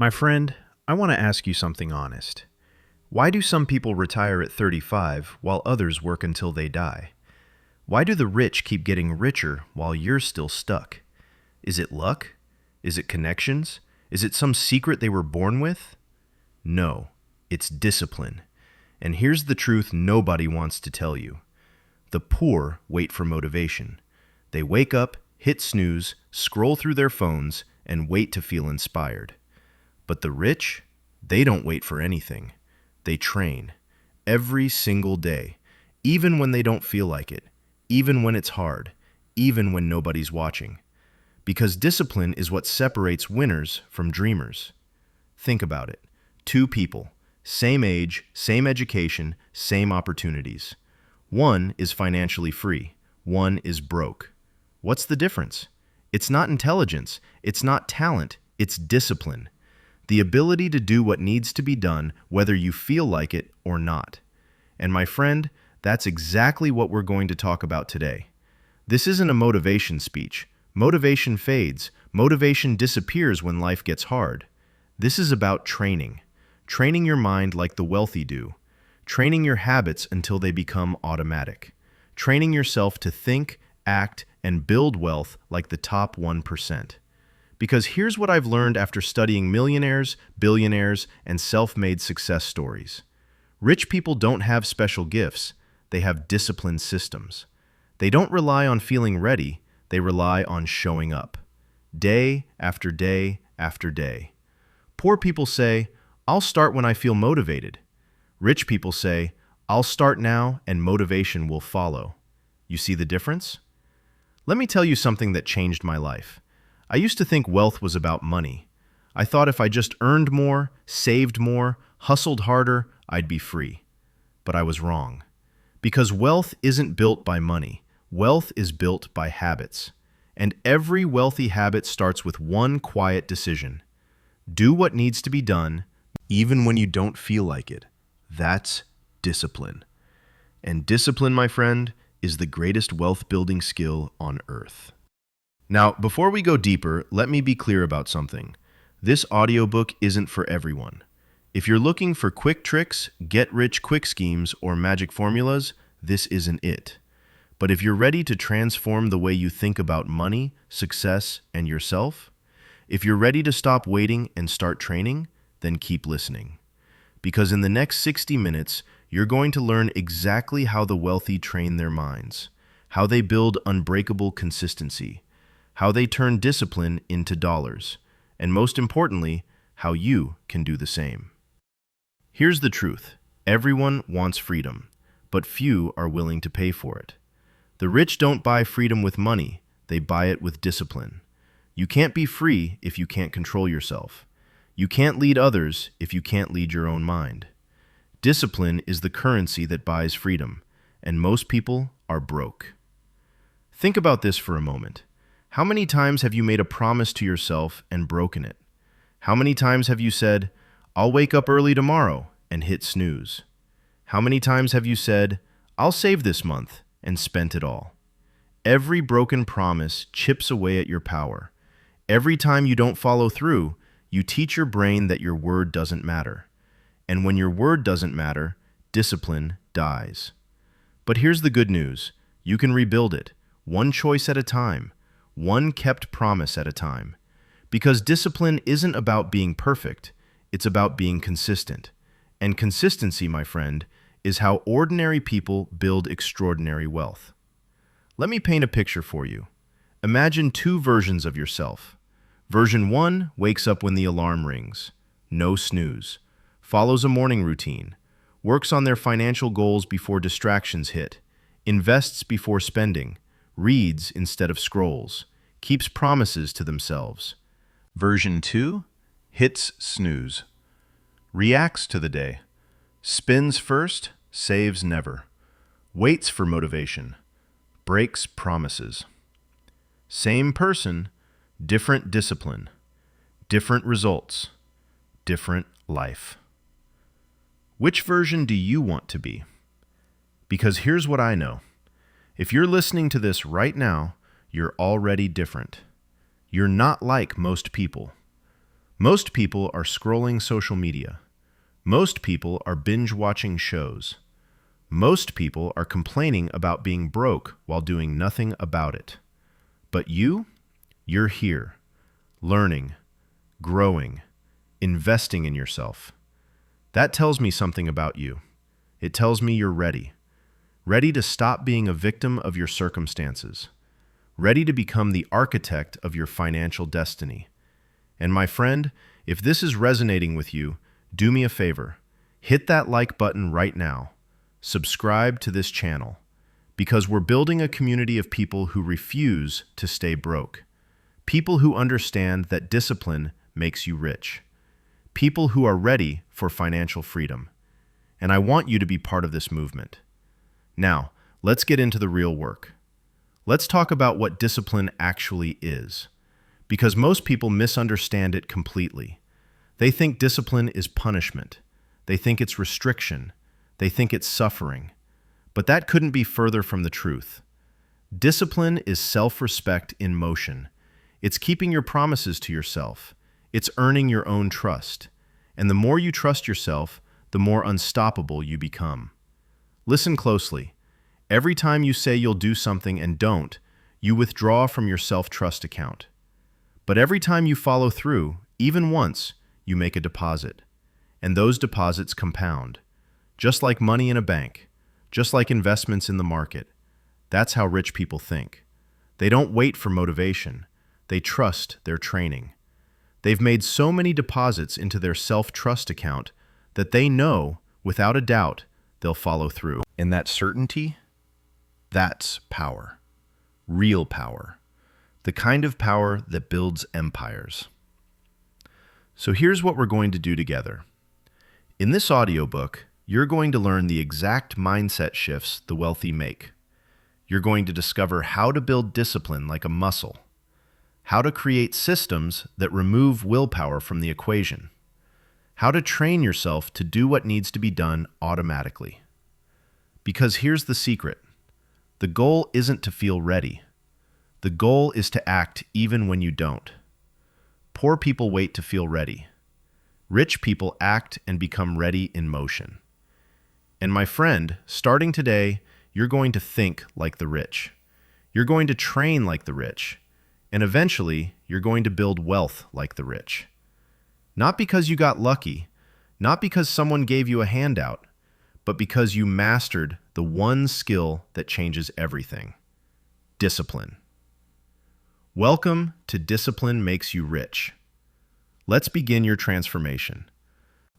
My friend, I want to ask you something honest. Why do some people retire at 35 while others work until they die? Why do the rich keep getting richer while you're still stuck? Is it luck? Is it connections? Is it some secret they were born with? No, it's discipline. And here's the truth nobody wants to tell you. The poor wait for motivation. They wake up, hit snooze, scroll through their phones, and wait to feel inspired. But the rich, they don't wait for anything. They train every single day, even when they don't feel like it, even when it's hard, even when nobody's watching. Because discipline is what separates winners from dreamers. Think about it. Two people, same age, same education, same opportunities. One is financially free. One is broke. What's the difference? It's not intelligence. It's not talent. It's discipline. The ability to do what needs to be done, whether you feel like it or not. And my friend, that's exactly what we're going to talk about today. This isn't a motivation speech. Motivation fades. Motivation disappears when life gets hard. This is about training. Training your mind like the wealthy do. Training your habits until they become automatic. Training yourself to think, act, and build wealth like the top 1%. Because here's what I've learned after studying millionaires, billionaires, and self-made success stories. Rich people don't have special gifts. They have disciplined systems. They don't rely on feeling ready. They rely on showing up. Day after day after day. Poor people say, I'll start when I feel motivated. Rich people say, I'll start now and motivation will follow. You see the difference? Let me tell you something that changed my life. I used to think wealth was about money. I thought if I just earned more, saved more, hustled harder, I'd be free. But I was wrong. Because wealth isn't built by money. Wealth is built by habits. And every wealthy habit starts with one quiet decision. Do what needs to be done, even when you don't feel like it. That's discipline. And discipline, my friend, is the greatest wealth-building skill on earth. Now, before we go deeper, let me be clear about something. This audiobook isn't for everyone. If you're looking for quick tricks, get-rich-quick schemes, or magic formulas, this isn't it. But if you're ready to transform the way you think about money, success, and yourself, if you're ready to stop waiting and start training, then keep listening. Because in the next 60 minutes, you're going to learn exactly how the wealthy train their minds, how they build unbreakable consistency, how they turn discipline into dollars, and most importantly, how you can do the same. Here's the truth. Everyone wants freedom, but few are willing to pay for it. The rich don't buy freedom with money, they buy it with discipline. You can't be free if you can't control yourself. You can't lead others if you can't lead your own mind. Discipline is the currency that buys freedom, and most people are broke. Think about this for a moment. How many times have you made a promise to yourself and broken it? How many times have you said, I'll wake up early tomorrow and hit snooze? How many times have you said, I'll save this month and spent it all? Every broken promise chips away at your power. Every time you don't follow through, you teach your brain that your word doesn't matter. And when your word doesn't matter, discipline dies. But here's the good news. You can rebuild it, one choice at a time. One kept promise at a time. Because discipline isn't about being perfect, it's about being consistent. And consistency, my friend, is how ordinary people build extraordinary wealth. Let me paint a picture for you. Imagine two versions of yourself. Version 1 wakes up when the alarm rings. No snooze. Follows a morning routine. Works on their financial goals before distractions hit. Invests before spending. Reads instead of scrolls, keeps promises to themselves. Version 2 hits snooze, reacts to the day, spins first, saves never, waits for motivation, breaks promises. Same person, different discipline, different results, different life. Which version do you want to be? Because here's what I know. If you're listening to this right now, you're already different. You're not like most people. Most people are scrolling social media. Most people are binge-watching shows. Most people are complaining about being broke while doing nothing about it. But you're here, learning, growing, investing in yourself. That tells me something about you. It tells me you're ready. Ready to stop being a victim of your circumstances. Ready to become the architect of your financial destiny. And my friend, if this is resonating with you, do me a favor. Hit that like button right now. Subscribe to this channel. Because we're building a community of people who refuse to stay broke. People who understand that discipline makes you rich. People who are ready for financial freedom. And I want you to be part of this movement. Now, let's get into the real work. Let's talk about what discipline actually is. Because most people misunderstand it completely. They think discipline is punishment. They think it's restriction. They think it's suffering. But that couldn't be further from the truth. Discipline is self-respect in motion. It's keeping your promises to yourself. It's earning your own trust. And the more you trust yourself, the more unstoppable you become. Listen closely. Every time you say you'll do something and don't, you withdraw from your self-trust account. But every time you follow through, even once, you make a deposit. And those deposits compound. Just like money in a bank. Just like investments in the market. That's how rich people think. They don't wait for motivation. They trust their training. They've made so many deposits into their self-trust account that they know, without a doubt, they'll follow through. And that certainty? That's power. Real power. The kind of power that builds empires. So here's what we're going to do together. In this audiobook, you're going to learn the exact mindset shifts the wealthy make. You're going to discover how to build discipline like a muscle, how to create systems that remove willpower from the equation, how to train yourself to do what needs to be done automatically. Because here's the secret. The goal isn't to feel ready. The goal is to act even when you don't. Poor people wait to feel ready. Rich people act and become ready in motion. And my friend, starting today, you're going to think like the rich. You're going to train like the rich. And eventually, you're going to build wealth like the rich. Not because you got lucky, not because someone gave you a handout, but because you mastered the one skill that changes everything. Discipline. Welcome to Discipline Makes You Rich. Let's begin your transformation.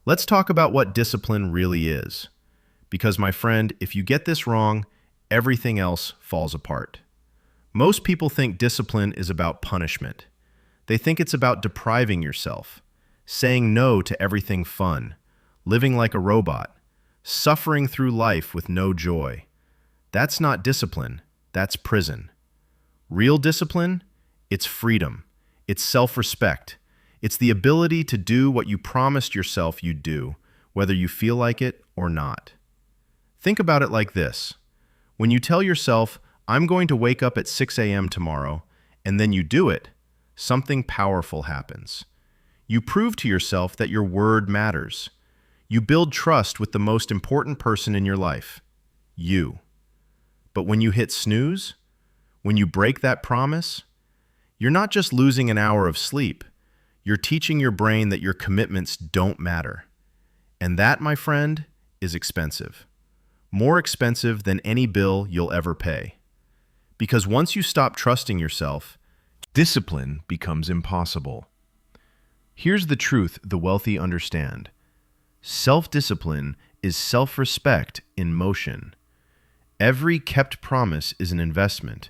Let's talk about what discipline really is. Because, my friend, if you get this wrong, everything else falls apart. Most people think discipline is about punishment. They think it's about depriving yourself, saying no to everything fun, living like a robot, suffering through life with no joy. That's not discipline, that's prison. Real discipline? It's freedom. It's self-respect. It's the ability to do what you promised yourself you'd do, whether you feel like it or not. Think about it like this. When you tell yourself, I'm going to wake up at 6 a.m. tomorrow, and then you do it, something powerful happens. You prove to yourself that your word matters. You build trust with the most important person in your life, you. But when you hit snooze, when you break that promise, you're not just losing an hour of sleep. You're teaching your brain that your commitments don't matter. And that, my friend, is expensive. More expensive than any bill you'll ever pay. Because once you stop trusting yourself, discipline becomes impossible. Here's the truth the wealthy understand. Self-discipline is self-respect in motion. Every kept promise is an investment.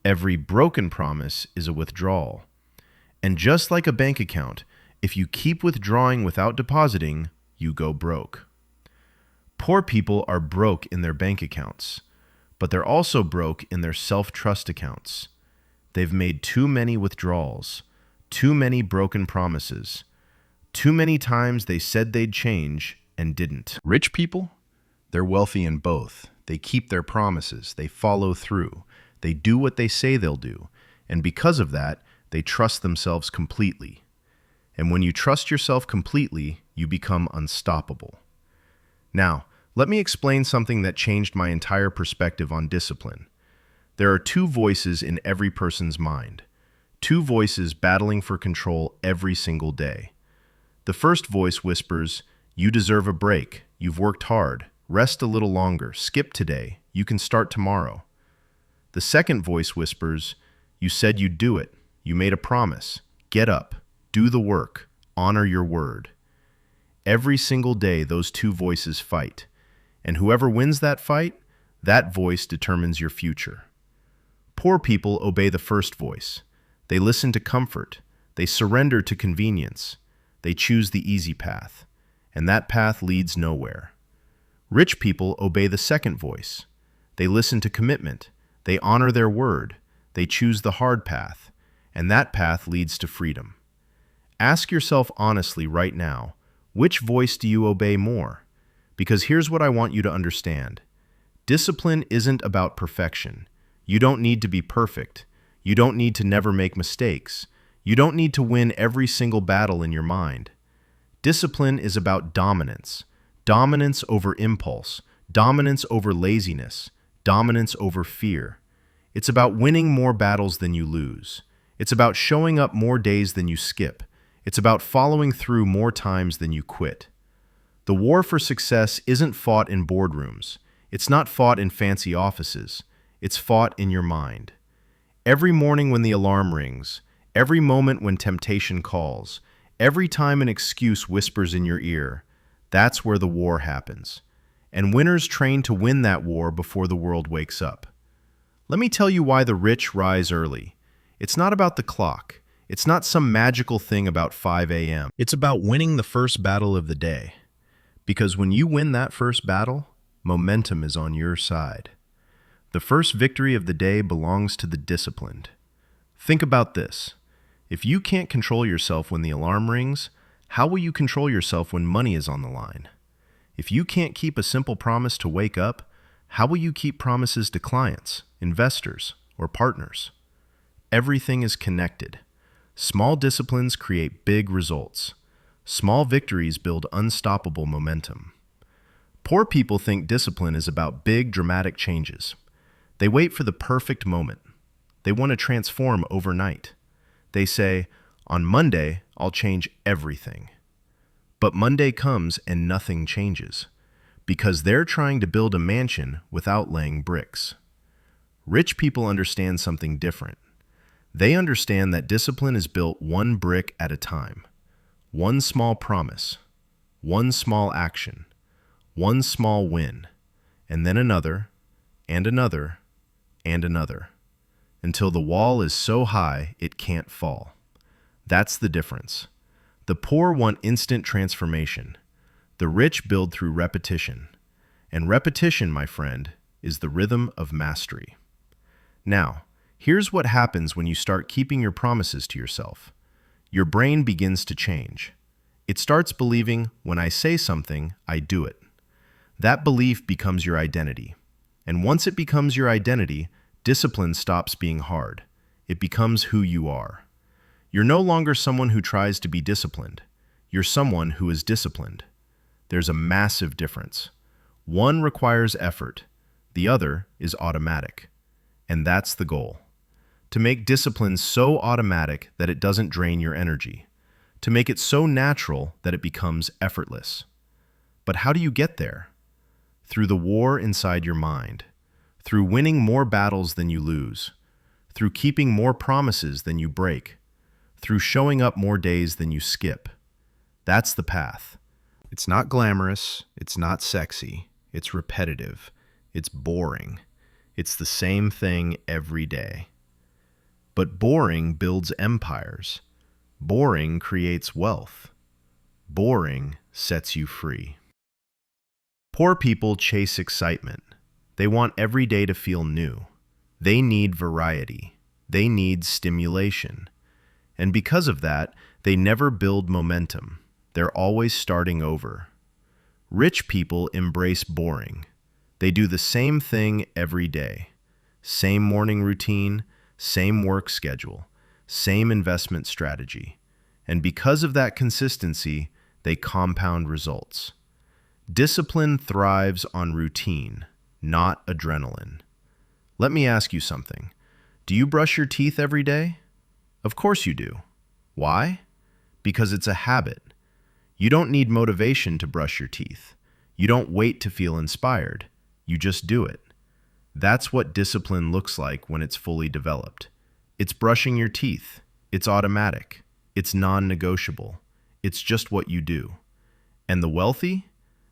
Every broken promise is a withdrawal. And just like a bank account, if you keep withdrawing without depositing, you go broke. Poor people are broke in their bank accounts, but they're also broke in their self-trust accounts. They've made too many withdrawals, too many broken promises, too many times they said they'd change and didn't. Rich people? They're wealthy in both. They keep their promises, they follow through, they do what they say they'll do, and because of that, they trust themselves completely. And when you trust yourself completely, you become unstoppable. Now, let me explain something that changed my entire perspective on discipline. There are two voices in every person's mind. Two voices battling for control every single day. The first voice whispers, "You deserve a break. You've worked hard. Rest a little longer. Skip today. You can start tomorrow." The second voice whispers, "You said you'd do it. You made a promise. Get up. Do the work. Honor your word." Every single day, those two voices fight. And whoever wins that fight, that voice determines your future. Poor people obey the first voice. They listen to comfort. They surrender to convenience. They choose the easy path. And that path leads nowhere. Rich people obey the second voice. They listen to commitment. They honor their word. They choose the hard path. And that path leads to freedom. Ask yourself honestly right now, which voice do you obey more? Because here's what I want you to understand. Discipline isn't about perfection. You don't need to be perfect. You don't need to never make mistakes. You don't need to win every single battle in your mind. Discipline is about dominance. Dominance over impulse. Dominance over laziness. Dominance over fear. It's about winning more battles than you lose. It's about showing up more days than you skip. It's about following through more times than you quit. The war for success isn't fought in boardrooms. It's not fought in fancy offices. It's fought in your mind. Every morning when the alarm rings, every moment when temptation calls, every time an excuse whispers in your ear, that's where the war happens. And winners train to win that war before the world wakes up. Let me tell you why the rich rise early. It's not about the clock. It's not some magical thing about 5 a.m. It's about winning the first battle of the day. Because when you win that first battle, momentum is on your side. The first victory of the day belongs to the disciplined. Think about this. If you can't control yourself when the alarm rings, how will you control yourself when money is on the line? If you can't keep a simple promise to wake up, how will you keep promises to clients, investors, or partners? Everything is connected. Small disciplines create big results. Small victories build unstoppable momentum. Poor people think discipline is about big, dramatic changes. They wait for the perfect moment. They want to transform overnight. They say, "On Monday, I'll change everything." But Monday comes and nothing changes, because they're trying to build a mansion without laying bricks. Rich people understand something different. They understand that discipline is built one brick at a time. One small promise, one small action, one small win, and then another, and another, and another, until the wall is so high it can't fall. That's the difference. The poor want instant transformation. The rich build through repetition. And repetition, my friend, is the rhythm of mastery. Now, here's what happens when you start keeping your promises to yourself. Your brain begins to change. It starts believing, when I say something, I do it. That belief becomes your identity. And once it becomes your identity, discipline stops being hard. It becomes who you are. You're no longer someone who tries to be disciplined. You're someone who is disciplined. There's a massive difference. One requires effort. The other is automatic. And that's the goal. To make discipline so automatic that it doesn't drain your energy. To make it so natural that it becomes effortless. But how do you get there? Through the war inside your mind. Through winning more battles than you lose. Through keeping more promises than you break. Through showing up more days than you skip. That's the path. It's not glamorous. It's not sexy. It's repetitive. It's boring. It's the same thing every day. But boring builds empires. Boring creates wealth. Boring sets you free. Poor people chase excitement. They want every day to feel new. They need variety. They need stimulation. And because of that, they never build momentum. They're always starting over. Rich people embrace boring. They do the same thing every day. Same morning routine, same work schedule, same investment strategy. And because of that consistency, they compound results. Discipline thrives on routine, not adrenaline. Let me ask you something. Do you brush your teeth every day? Of course you do. Why? Because it's a habit. You don't need motivation to brush your teeth. You don't wait to feel inspired. You just do it. That's what discipline looks like when it's fully developed. It's brushing your teeth. It's automatic. It's non-negotiable. It's just what you do. And the wealthy?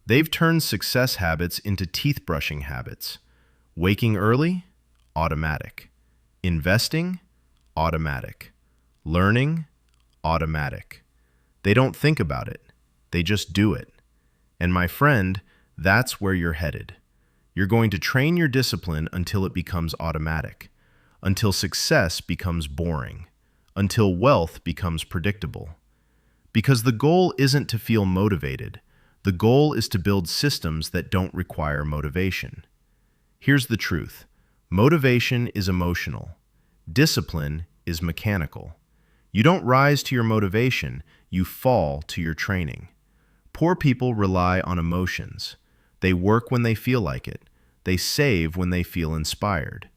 They've turned success habits into teeth-brushing habits. Waking early? Automatic. Investing? Automatic. Learning? Automatic. They don't think about it. They just do it. And my friend, that's where you're headed. You're going to train your discipline until it becomes automatic, until success becomes boring, until wealth becomes predictable. Because the goal isn't to feel motivated. The goal is to build systems that don't require motivation. Here's the truth. Motivation is emotional. Discipline is mechanical. You don't rise to your motivation, you fall to your training. Poor people rely on emotions. They work when they feel like it. They save when they feel inspired.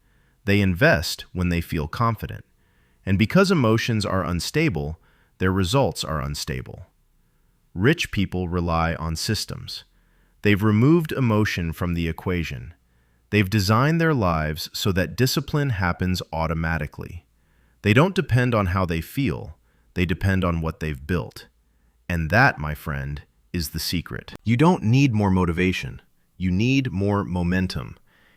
They invest when they feel confident. And because emotions are unstable, their results are unstable. Rich people rely on systems. They've removed emotion from the equation. They've designed their lives so that discipline happens automatically. They don't depend on how they feel. They depend on what they've built. And that, my friend, is the secret. You don't need more motivation. You need more momentum.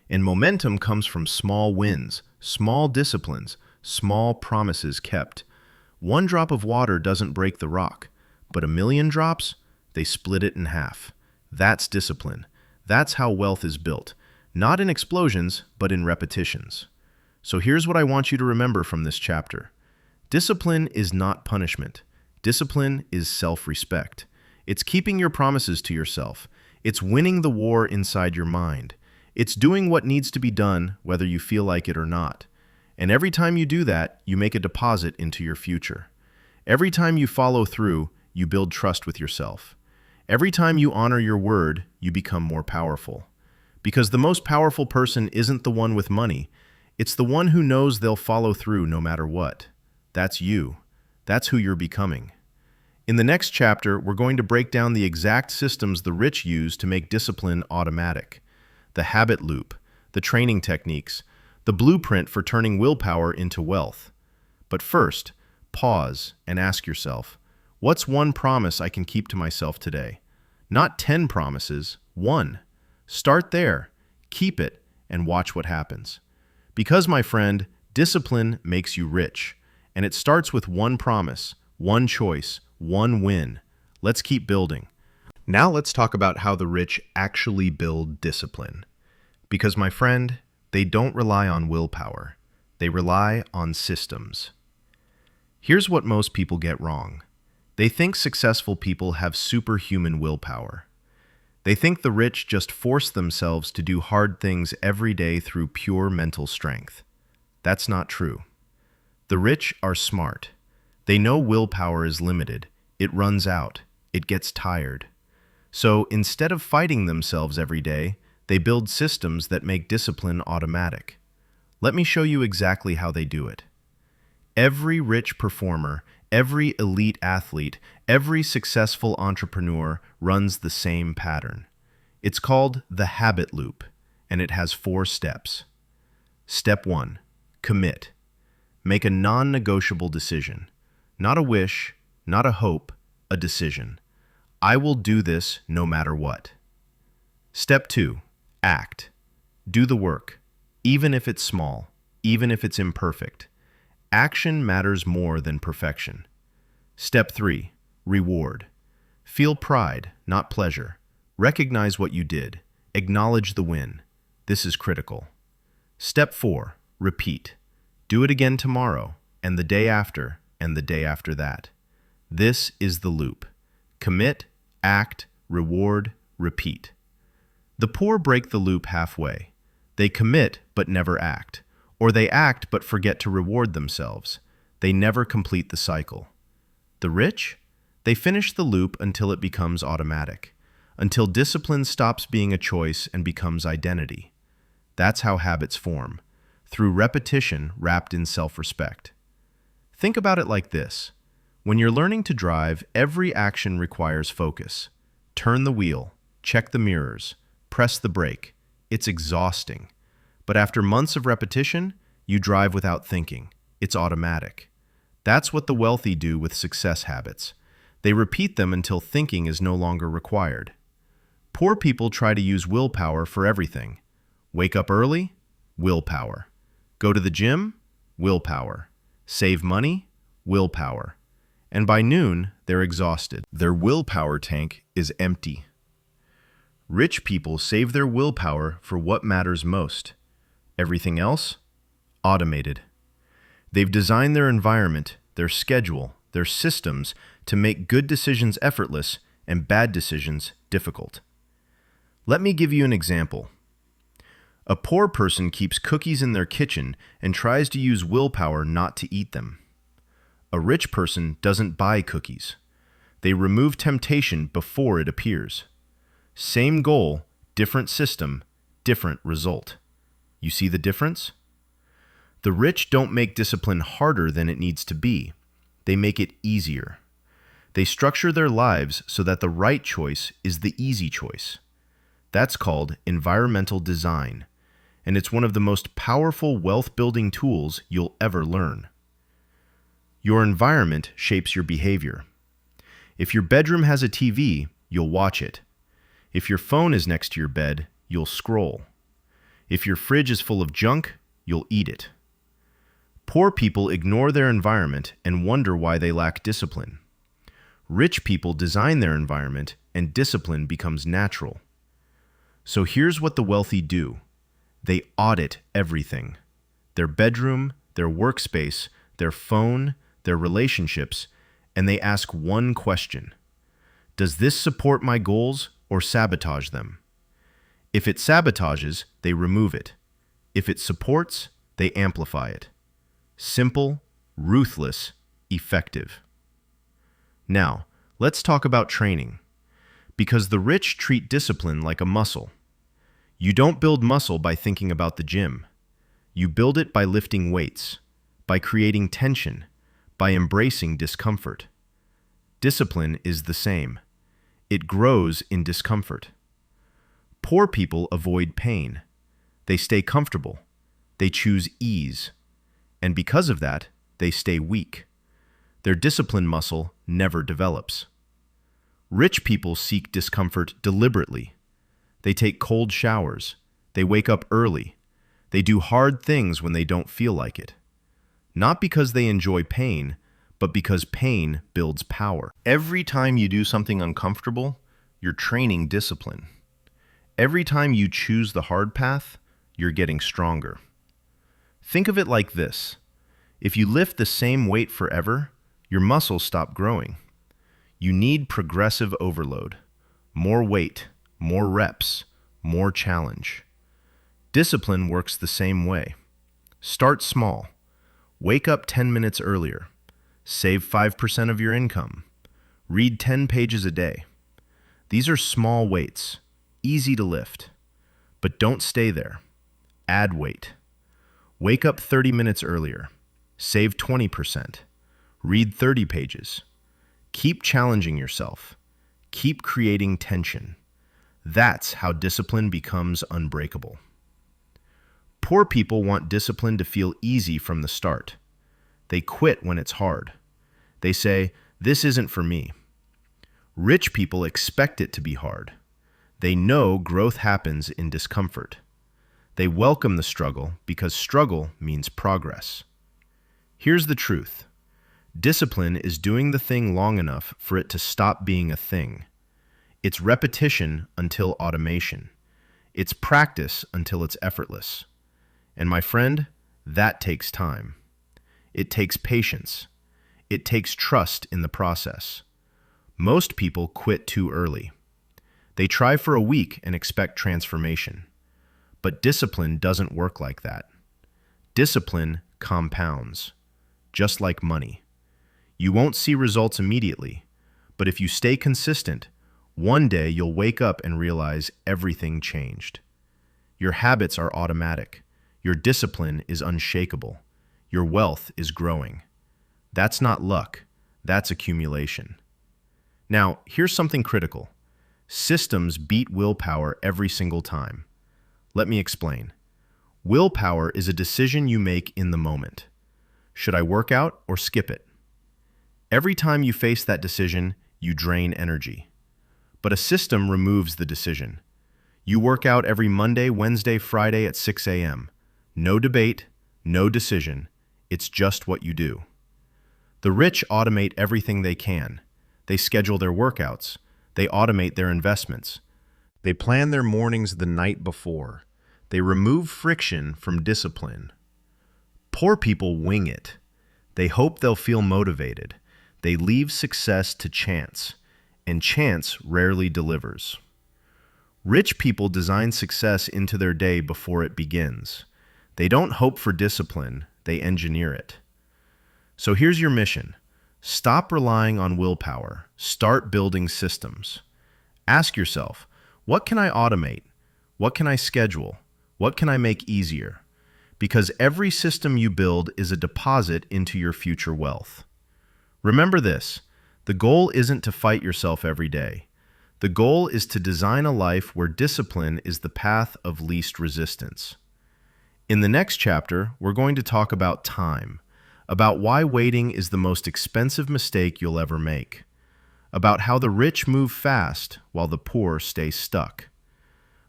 And momentum comes from small wins, small disciplines, small promises kept. One drop of water doesn't break the rock, but a million drops, they split it in half. That's discipline. That's how wealth is built. Not in explosions, but in repetitions. So here's what I want you to remember from this chapter. Discipline is not punishment. Discipline is self-respect. It's keeping your promises to yourself. It's winning the war inside your mind. It's doing what needs to be done, whether you feel like it or not. And every time you do that, you make a deposit into your future. Every time you follow through, you build trust with yourself. Every time you honor your word, you become more powerful. Because the most powerful person isn't the one with money. It's the one who knows they'll follow through no matter what. That's you. That's who you're becoming. In the next chapter, we're going to break down the exact systems the rich use to make discipline automatic. The habit loop, the training techniques, the blueprint for turning willpower into wealth. But first, pause and ask yourself, what's one promise I can keep to myself today? Not 10 promises, one. Start there, keep it, and watch what happens. Because, my friend, discipline makes you rich, and it starts with one promise, one choice, one win. Let's keep building. Now let's talk about how the rich actually build discipline. Because, my friend, they don't rely on willpower. They rely on systems. Here's what most people get wrong. They think successful people have superhuman willpower. They think the rich just force themselves to do hard things every day through pure mental strength. That's not true. The rich are smart. They know willpower is limited. It runs out. It gets tired. So instead of fighting themselves every day, they build systems that make discipline automatic. Let me show you exactly how they do it. Every rich performer, every elite athlete, every successful entrepreneur runs the same pattern. It's called the habit loop, and it has 4 steps. Step 1, commit. Make a non-negotiable decision. Not a wish, not a hope, a decision. I will do this no matter what. Step 2, act. Do the work, even if it's small, even if it's imperfect. Action matters more than perfection. Step 3, reward. Feel pride, not pleasure. Recognize what you did. Acknowledge the win. This is critical. Step 4, repeat. Do it again tomorrow, and the day after, and the day after that. This is the loop. Commit, act, reward, repeat. The poor break the loop halfway. They commit but never act, or they act but forget to reward themselves. They never complete the cycle. The rich? They finish the loop until it becomes automatic, until discipline stops being a choice and becomes identity. That's how habits form, through repetition wrapped in self-respect. Think about it like this. When you're learning to drive, every action requires focus. Turn the wheel, check the mirrors, press the brake. It's exhausting. But after months of repetition, you drive without thinking. It's automatic. That's what the wealthy do with success habits. They repeat them until thinking is no longer required. Poor people try to use willpower for everything. Wake up early? Willpower. Go to the gym? Willpower. Save money? Willpower. And by noon, they're exhausted. Their willpower tank is empty. Rich people save their willpower for what matters most. Everything else? Automated. They've designed their environment, their schedule, their systems to make good decisions effortless and bad decisions difficult. Let me give you an example. A poor person keeps cookies in their kitchen and tries to use willpower not to eat them. A rich person doesn't buy cookies. They remove temptation before it appears. Same goal, different system, different result. You see the difference? The rich don't make discipline harder than it needs to be. They make it easier. They structure their lives so that the right choice is the easy choice. That's called environmental design, and it's one of the most powerful wealth-building tools you'll ever learn. Your environment shapes your behavior. If your bedroom has a TV, you'll watch it. If your phone is next to your bed, you'll scroll. If your fridge is full of junk, you'll eat it. Poor people ignore their environment and wonder why they lack discipline. Rich people design their environment and discipline becomes natural. So here's what the wealthy do. They audit everything. Their bedroom, their workspace, their phone, their relationships, and they ask one question. Does this support my goals or sabotage them? If it sabotages, they remove it. If it supports, they amplify it. Simple, ruthless, effective. Now, let's talk about training. Because the rich treat discipline like a muscle. You don't build muscle by thinking about the gym. You build it by lifting weights, by creating tension, by embracing discomfort. Discipline is the same. It grows in discomfort. Poor people avoid pain. They stay comfortable. They choose ease. And because of that, they stay weak. Their discipline muscle never develops. Rich people seek discomfort deliberately. They take cold showers. They wake up early. They do hard things when they don't feel like it. Not because they enjoy pain, but because pain builds power. Every time you do something uncomfortable, you're training discipline. Every time you choose the hard path, you're getting stronger. Think of it like this. If you lift the same weight forever, your muscles stop growing. You need progressive overload. More weight, more reps, more challenge. Discipline works the same way. Start small. Wake up 10 minutes earlier. Save 5% of your income. Read 10 pages a day. These are small weights, easy to lift. But don't stay there. Add weight. Wake up 30 minutes earlier. Save 20%. Read 30 pages. Keep challenging yourself. Keep creating tension. That's how discipline becomes unbreakable. Poor people want discipline to feel easy from the start. They quit when it's hard. They say, "This isn't for me." Rich people expect it to be hard. They know growth happens in discomfort. They welcome the struggle because struggle means progress. Here's the truth. Discipline is doing the thing long enough for it to stop being a thing. It's repetition until automation. It's practice until it's effortless. And my friend, that takes time. It takes patience. It takes trust in the process. Most people quit too early. They try for a week and expect transformation. But discipline doesn't work like that. Discipline compounds, just like money. You won't see results immediately, but if you stay consistent, one day you'll wake up and realize everything changed. Your habits are automatic. Your discipline is unshakable. Your wealth is growing. That's not luck. That's accumulation. Now, here's something critical. Systems beat willpower every single time. Let me explain. Willpower is a decision you make in the moment. Should I work out or skip it? Every time you face that decision, you drain energy. But a system removes the decision. You work out every Monday, Wednesday, Friday at 6 a.m. No debate, no decision. It's just what you do. The rich automate everything they can. They schedule their workouts. They automate their investments. They plan their mornings the night before. They remove friction from discipline. Poor people wing it. They hope they'll feel motivated. They leave success to chance, and chance rarely delivers. Rich people design success into their day before it begins. They don't hope for discipline, they engineer it. So here's your mission. Stop relying on willpower. Start building systems. Ask yourself, what can I automate? What can I schedule? What can I make easier? Because every system you build is a deposit into your future wealth. Remember this, the goal isn't to fight yourself every day. The goal is to design a life where discipline is the path of least resistance. In the next chapter, we're going to talk about time, about why waiting is the most expensive mistake you'll ever make, about how the rich move fast while the poor stay stuck.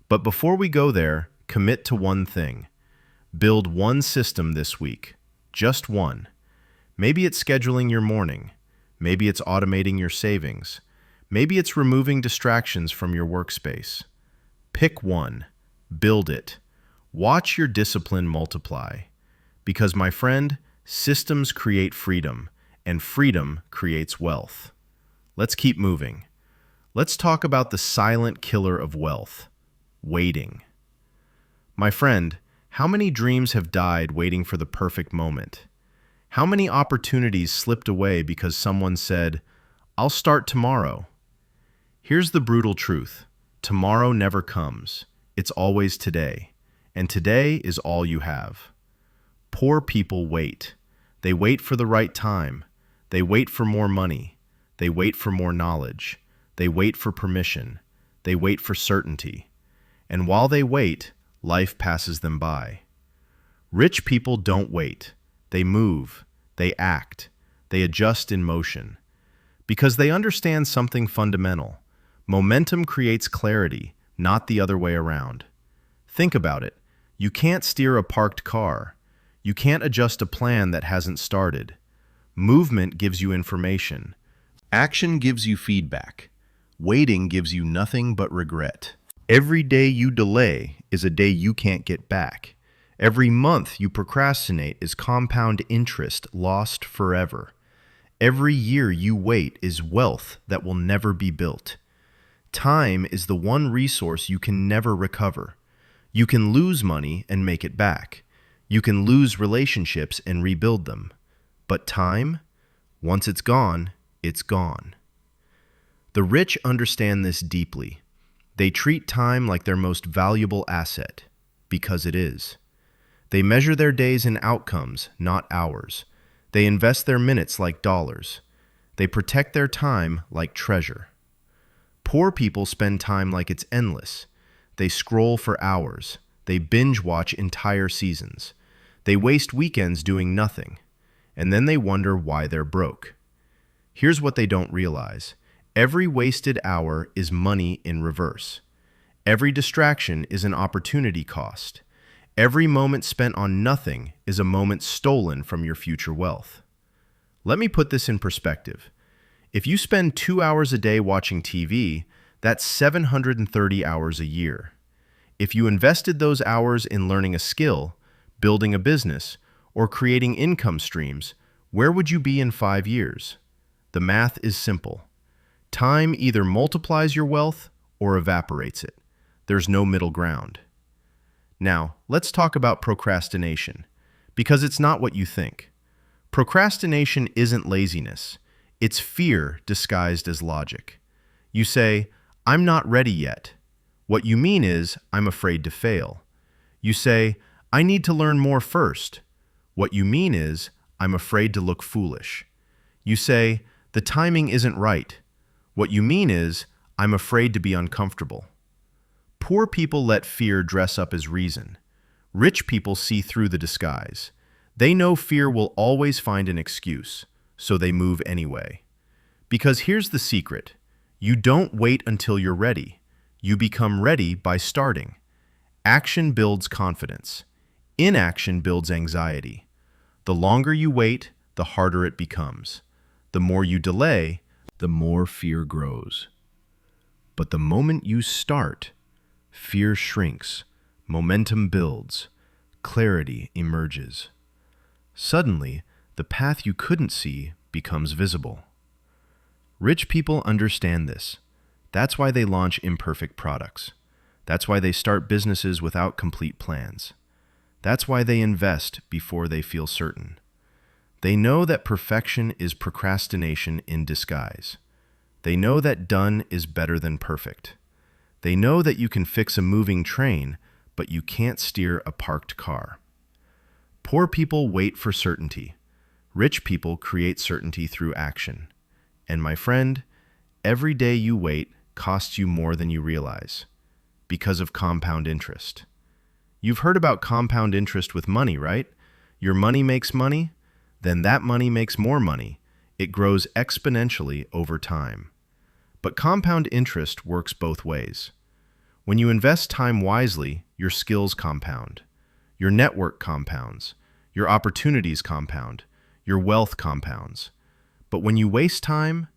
But before we go there, commit to one thing. Build one system this week, just one. Maybe it's scheduling your morning. Maybe it's automating your savings. Maybe it's removing distractions from your workspace. Pick one. Build it. Watch your discipline multiply. Because, my friend, systems create freedom, and freedom creates wealth. Let's keep moving. Let's talk about the silent killer of wealth, waiting. My friend, how many dreams have died waiting for the perfect moment? How many opportunities slipped away because someone said, "I'll start tomorrow"? Here's the brutal truth. Tomorrow never comes. It's always today. And today is all you have. Poor people wait. They wait for the right time. They wait for more money. They wait for more knowledge. They wait for permission. They wait for certainty. And while they wait, life passes them by. Rich people don't wait. They move. They act. They adjust in motion. Because they understand something fundamental. Momentum creates clarity, not the other way around. Think about it. You can't steer a parked car. You can't adjust a plan that hasn't started. Movement gives you information. Action gives you feedback. Waiting gives you nothing but regret. Every day you delay is a day you can't get back. Every month you procrastinate is compound interest lost forever. Every year you wait is wealth that will never be built. Time is the one resource you can never recover. You can lose money and make it back. You can lose relationships and rebuild them. But time, once it's gone, it's gone. The rich understand this deeply. They treat time like their most valuable asset, because it is. They measure their days in outcomes, not hours. They invest their minutes like dollars. They protect their time like treasure. Poor people spend time like it's endless. They scroll for hours. They binge watch entire seasons. They waste weekends doing nothing. And then they wonder why they're broke. Here's what they don't realize. Every wasted hour is money in reverse. Every distraction is an opportunity cost. Every moment spent on nothing is a moment stolen from your future wealth. Let me put this in perspective. If you spend 2 hours a day watching TV, that's 730 hours a year. If you invested those hours in learning a skill, building a business, or creating income streams, where would you be in 5 years? The math is simple. Time either multiplies your wealth or evaporates it. There's no middle ground. Now, let's talk about procrastination, because it's not what you think. Procrastination isn't laziness. It's fear disguised as logic. You say, "I'm not ready yet." What you mean is, "I'm afraid to fail." You say, "I need to learn more first." What you mean is, "I'm afraid to look foolish." You say, "The timing isn't right." What you mean is, "I'm afraid to be uncomfortable." Poor people let fear dress up as reason. Rich people see through the disguise. They know fear will always find an excuse, so they move anyway. Because here's the secret. You don't wait until you're ready. You become ready by starting. Action builds confidence. Inaction builds anxiety. The longer you wait, the harder it becomes. The more you delay, the more fear grows. But the moment you start, fear shrinks, momentum builds, clarity emerges. Suddenly, the path you couldn't see becomes visible. Rich people understand this. That's why they launch imperfect products. That's why they start businesses without complete plans. That's why they invest before they feel certain. They know that perfection is procrastination in disguise. They know that done is better than perfect. They know that you can fix a moving train, but you can't steer a parked car. Poor people wait for certainty. Rich people create certainty through action. And my friend, every day you wait costs you more than you realize, because of compound interest. You've heard about compound interest with money, right? Your money makes money, then that money makes more money. It grows exponentially over time. But compound interest works both ways. When you invest time wisely, your skills compound. Your network compounds. Your opportunities compound. Your wealth compounds. But when you waste time,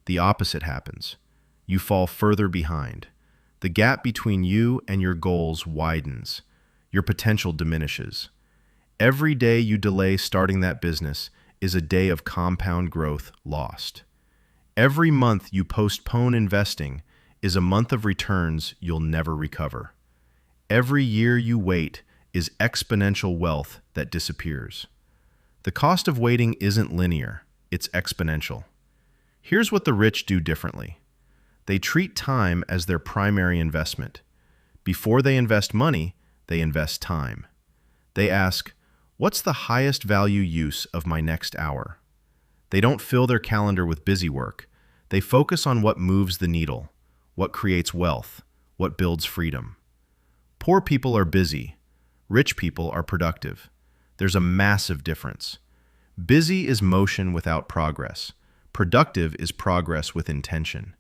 the opposite happens. You fall further behind. The gap between you and your goals widens. Your potential diminishes. Every day you delay starting that business is a day of compound growth lost. Every month you postpone investing is a month of returns you'll never recover. Every year you wait is exponential wealth that disappears. The cost of waiting isn't linear, it's exponential. Here's what the rich do differently. They treat time as their primary investment. Before they invest money, they invest time. They ask, "What's the highest value use of my next hour?" They don't fill their calendar with busy work. They focus on what moves the needle, what creates wealth, what builds freedom. Poor people are busy. Rich people are productive. There's a massive difference. Busy is motion without progress. Productive is progress with intention.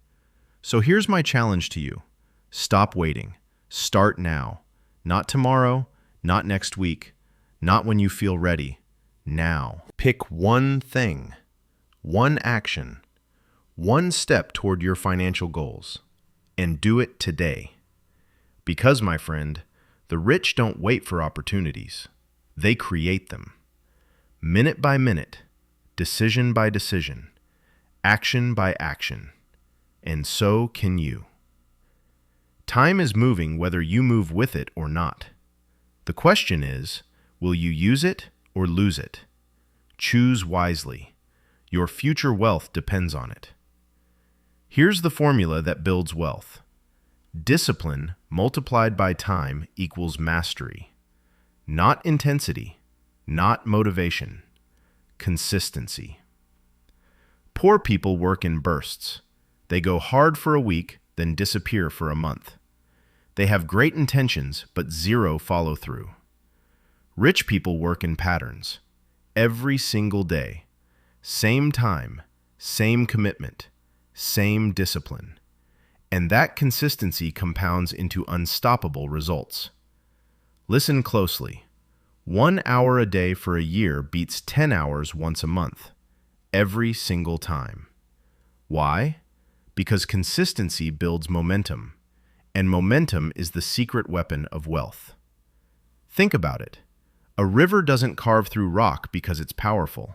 So here's my challenge to you. Stop waiting. Start now. Not tomorrow, not next week, not when you feel ready. Now. Pick one thing, one action, one step toward your financial goals, and do it today. Because, my friend, the rich don't wait for opportunities. They create them. Minute by minute, decision by decision, action by action. And so can you. Time is moving whether you move with it or not. The question is, will you use it or lose it? Choose wisely. Your future wealth depends on it. Here's the formula that builds wealth. Discipline multiplied by time equals mastery. Not intensity, not motivation. Consistency. Poor people work in bursts. They go hard for a week, then disappear for a month. They have great intentions, but zero follow-through. Rich people work in patterns. Every single day. Same time, same commitment, same discipline. And that consistency compounds into unstoppable results. Listen closely. 1 hour a day for a year beats 10 hours once a month. Every single time. Why? Because consistency builds momentum, and momentum is the secret weapon of wealth. Think about it. A river doesn't carve through rock because it's powerful.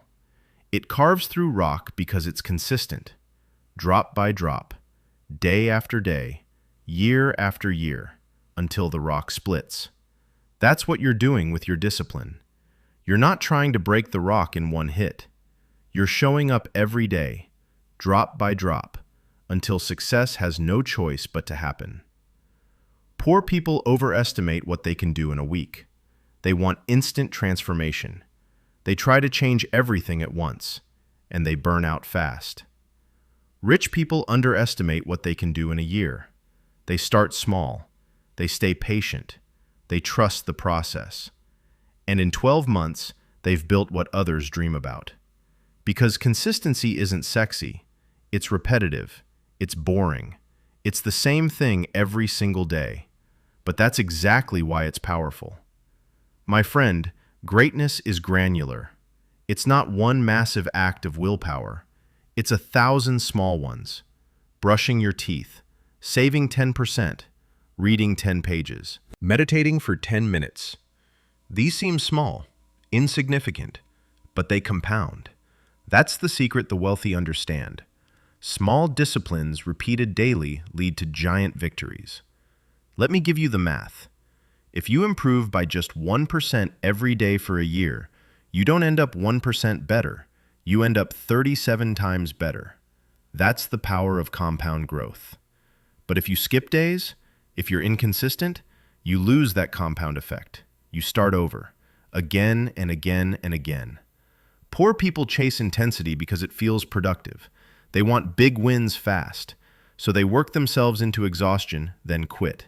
It carves through rock because it's consistent, drop by drop, day after day, year after year, until the rock splits. That's what you're doing with your discipline. You're not trying to break the rock in one hit. You're showing up every day, drop by drop, until success has no choice but to happen. Poor people overestimate what they can do in a week. They want instant transformation. They try to change everything at once, and they burn out fast. Rich people underestimate what they can do in a year. They start small. They stay patient. They trust the process. And in 12 months, they've built what others dream about. Because consistency isn't sexy. It's repetitive. It's boring. It's the same thing every single day. But that's exactly why it's powerful. My friend, greatness is granular. It's not one massive act of willpower. It's 1,000 small ones. Brushing your teeth, saving 10%, reading 10 pages, meditating for 10 minutes. These seem small, insignificant, but they compound. That's the secret the wealthy understand. Small disciplines repeated daily lead to giant victories. Let me give you the math. If you improve by just 1% every day for a year, you don't end up 1% better. You end up 37 times better. That's the power of compound growth. But if you skip days, if you're inconsistent, you lose that compound effect. You start over, again and again and again. Poor people chase intensity because it feels productive. They want big wins fast, so they work themselves into exhaustion, then quit.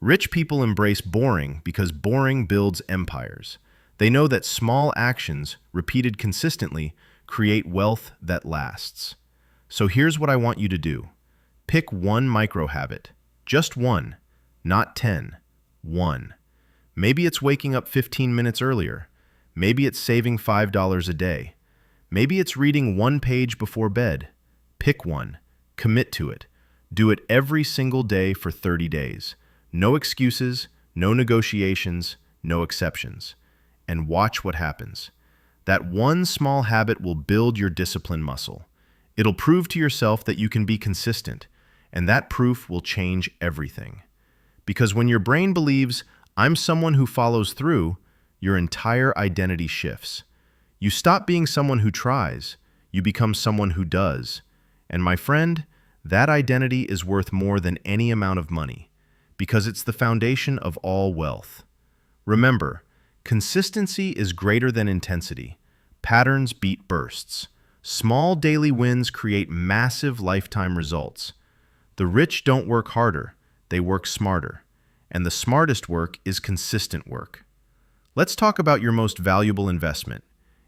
Rich people embrace boring because boring builds empires. They know that small actions, repeated consistently, create wealth that lasts. So here's what I want you to do. Pick one micro habit. Just one, not 10. One. Maybe it's waking up 15 minutes earlier. Maybe it's saving $5 a day. Maybe it's reading one page before bed. Pick one. Commit to it. Do it every single day for 30 days. No excuses, no negotiations, no exceptions. And watch what happens. That one small habit will build your discipline muscle. It'll prove to yourself that you can be consistent, and that proof will change everything. Because when your brain believes, I'm someone who follows through, your entire identity shifts. You stop being someone who tries, you become someone who does. And my friend, that identity is worth more than any amount of money, because it's the foundation of all wealth. Remember, consistency is greater than intensity. Patterns beat bursts. Small daily wins create massive lifetime results. The rich don't work harder, they work smarter. And the smartest work is consistent work. Let's talk about your most valuable investment.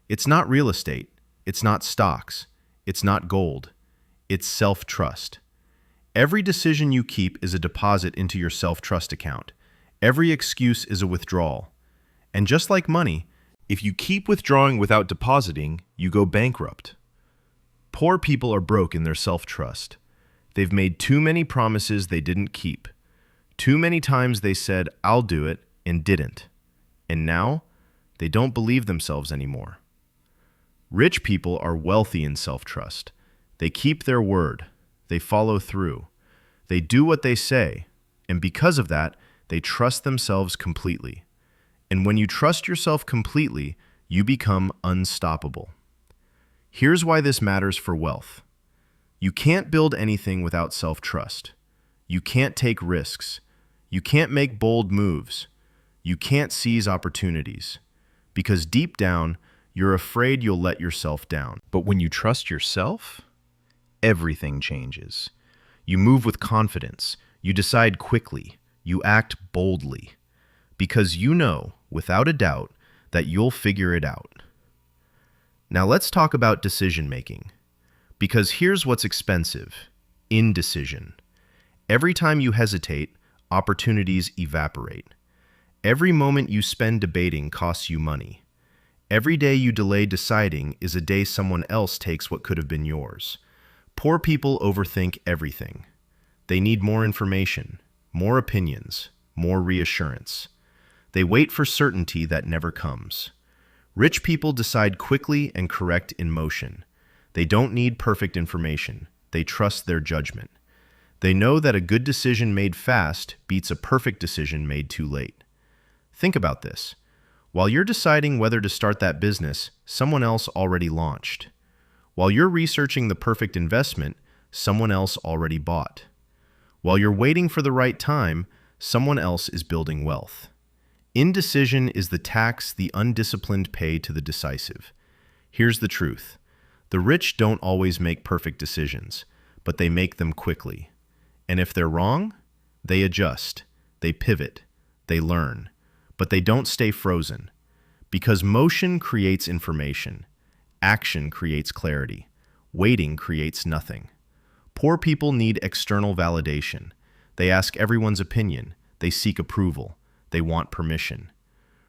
It's not real estate. It's not stocks. It's not gold. It's self-trust. Every decision you keep is a deposit into your self-trust account. Every excuse is a withdrawal. And just like money, if you keep withdrawing without depositing, you go bankrupt. Poor people are broke in their self-trust. They've made too many promises they didn't keep. Too many times they said, I'll do it, and didn't. And now, they don't believe themselves anymore. Rich people are wealthy in self-trust. They keep their word. They follow through. They do what they say. And because of that, they trust themselves completely. And when you trust yourself completely, you become unstoppable. Here's why this matters for wealth. You can't build anything without self-trust. You can't take risks. You can't make bold moves. You can't seize opportunities. Because deep down, you're afraid you'll let yourself down. But when you trust yourself, everything changes. You move with confidence. You decide quickly. You act boldly. Because you know, without a doubt, that you'll figure it out. Now let's talk about decision-making. Because here's what's expensive: indecision. Every time you hesitate, opportunities evaporate. Every moment you spend debating costs you money. Every day you delay deciding is a day someone else takes what could have been yours. Poor people overthink everything. They need more information, more opinions, more reassurance. They wait for certainty that never comes. Rich people decide quickly and correct in motion. They don't need perfect information. They trust their judgment. They know that a good decision made fast beats a perfect decision made too late. Think about this. While you're deciding whether to start that business, someone else already launched. While you're researching the perfect investment, someone else already bought. While you're waiting for the right time, someone else is building wealth. Indecision is the tax the undisciplined pay to the decisive. Here's the truth. The rich don't always make perfect decisions, but they make them quickly. And if they're wrong, they adjust, they pivot, they learn. But they don't stay frozen. Because motion creates information. Action creates clarity. Waiting creates nothing. Poor people need external validation. They ask everyone's opinion. They seek approval. They want permission.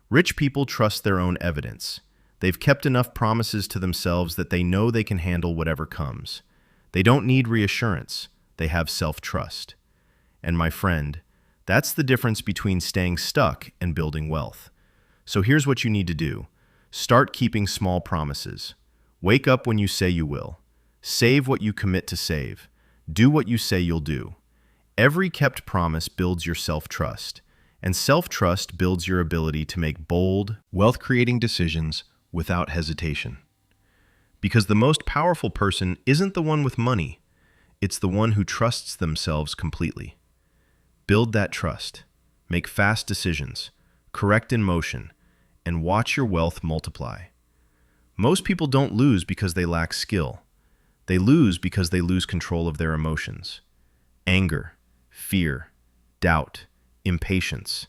Rich people trust their own evidence. They've kept enough promises to themselves that they know they can handle whatever comes. They don't need reassurance. They have self-trust. And my friend, that's the difference between staying stuck and building wealth. So here's what you need to do. Start keeping small promises. Wake up when you say you will. Save what you commit to save. Do what you say you'll do. Every kept promise builds your self-trust, and self-trust builds your ability to make bold, wealth-creating decisions without hesitation. Because the most powerful person isn't the one with money, it's the one who trusts themselves completely. Build that trust. Make fast decisions. Correct in motion. And watch your wealth multiply. Most people don't lose because they lack skill. They lose because they lose control of their emotions. Anger, fear, doubt, impatience.